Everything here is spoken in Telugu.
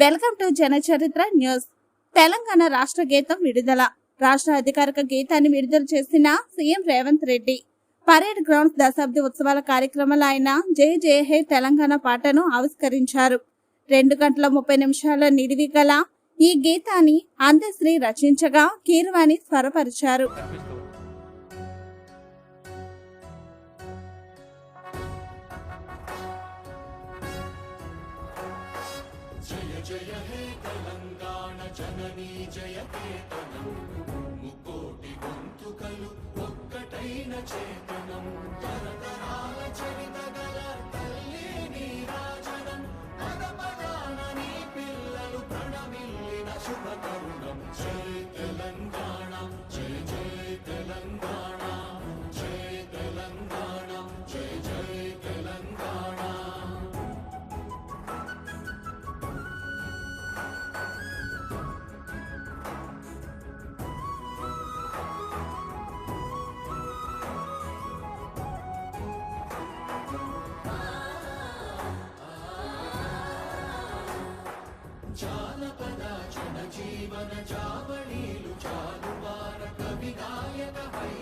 Welcome to Janacharitra news. Telangana రాష్ట్ర గీతం విడుదల. రాష్ట్ర అధికారిక గీతాన్ని విడుదల చేసిన CM Revanth Reddy parade grounds దశాబ్ది ఉత్సవాల కార్యక్రమంలో ఆయన జై జై హే తెలంగాణ పాటను ఆవిష్కరించారు. 2 గంటల 30 నిమిషాల నిడివి గల ఈ గీతాన్ని అందశ్రీ రచించగా కీరవాణి స్వరపరిచారు. జయ జయ హే తెలంగాణ జననీ జయ కేతనం ముకోటి గొంతుకలు ఒక్కటైన చేతనం తరతరాల చరిత గల తల్లి నీరాజనం పద పదాన నీ పిల్లలు ప్రణమిల్లిన శుభ తరుణం. జయ తెలంగాణ జయ జయ తెలంగాణ జయ తెలంగాణ జయ జయ తెలంగాణ. జానపద జనజీవన జావళీలు జాలువార కవి గాయక హై